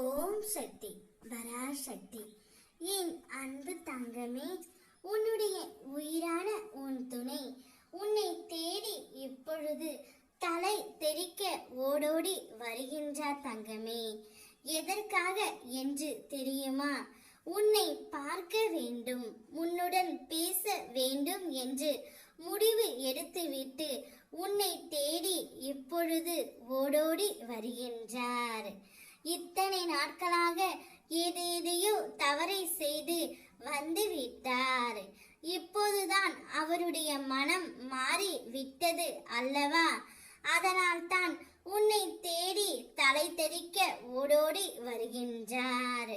ஓம் சக்தி பராசக்தி. என் அன்பு தங்கமே, உன்னுடைய உயிரான உன் துணை உன்னை தேடி இப்பொழுது தலை தெறிக்க ஓடோடி வருகின்றார் தங்கமே. எதற்காக என்று தெரியுமா? உன்னை பார்க்க வேண்டும், உன்னுடன் பேச வேண்டும் என்று முடிவு எடுத்துவிட்டு உன்னை தேடி இப்பொழுது ஓடோடி வருகின்றார். இத்தனை நாட்களாக ஏதேதையோ தவறை செய்து வந்து விட்டார். இப்போதுதான் அவருடைய மனம் மாறி விட்டது அல்லவா? அதனால்தான் உன்னை தேடி தலை தெறிக்க ஓடோடி வருகின்றார்.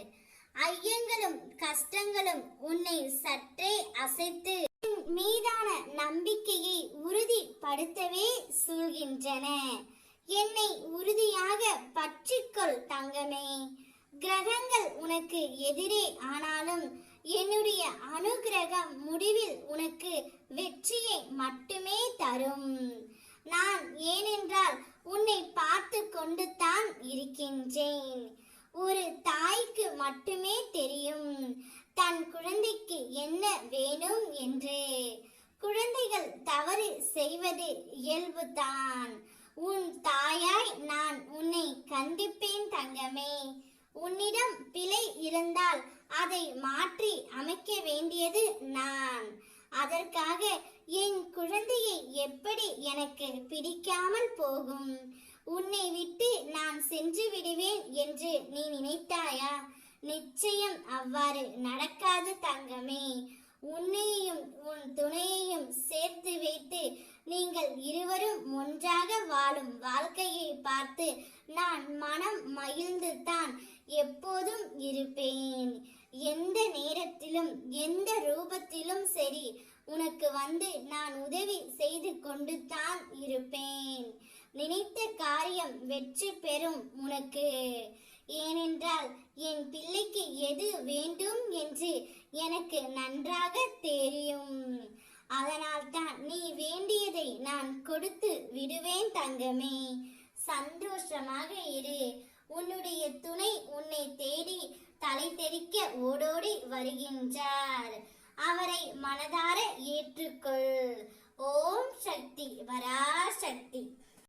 ஐயங்களும் கஷ்டங்களும் உன்னை சற்றே அசைத்து மீதான நம்பிக்கையை உறுதிப்படுத்தவே சூழ்கின்றன. என்னை உறுதியாக பற்றிக்கொள் தங்கமே. கிரகங்கள் உனக்கு எதிரே ஆனாலும் என்னுடைய அனுகிரகம் முடிவில் உனக்கு வெற்றியை மட்டுமே தரும். நான் ஏனென்றால் உன்னை பார்த்து கொண்டு தான் இருக்கின்றேன். ஒரு தாய்க்கு மட்டுமே தெரியும் தன் குழந்தைக்கு என்ன வேணும் என்று. குழந்தைகள் தவறு செய்வது இயல்புதான். உன் தாயாய் நான் உன்னை கண்டிப்பேன் தங்கமே. உன்னிடம் பிழை இருந்தால் அதை மாற்றி அமைக்க வேண்டியது நான். அதற்காக என் குழந்தையை எப்படி எனக்கு பிடிக்காமல் போகும்? உன்னை விட்டு நான் சென்று விடுவேன் என்று நீ நினைத்தாயா? நிச்சயம் அவ்வாறு நடக்காது தங்கமே. உன்னையும் உன் துணையையும் சேர்த்து வைத்து நீங்கள் இருவரும் ஒன்றாக வாழும் வாழ்க்கையை பார்த்து நான் மனம் மகிழ்ந்து தான் எப்போதும் இருப்பேன். எந்த நேரத்திலும் எந்த ரூபத்திலும் சரி உனக்கு வந்து நான் உதவி செய்து கொண்டு தான் இருப்பேன். நினைத்த காரியம் வெற்றி பெறும் உனக்கு. ஏனென்றால் என் பிள்ளைக்கு எது வேண்டும் என்று எனக்கு நன்றாக தெரியும். அதனால் தான் நீ வேண்டியதை நான் கொடுத்து விடுவேன் தங்கமே. சந்தோஷமாக இரு. உன்னுடைய துணை உன்னை தேடி தலை தெறிக்க ஓடோடி வருகின்றார். அவரை மனதார ஏற்றுக்கொள். ஓம் சக்தி பராசக்தி.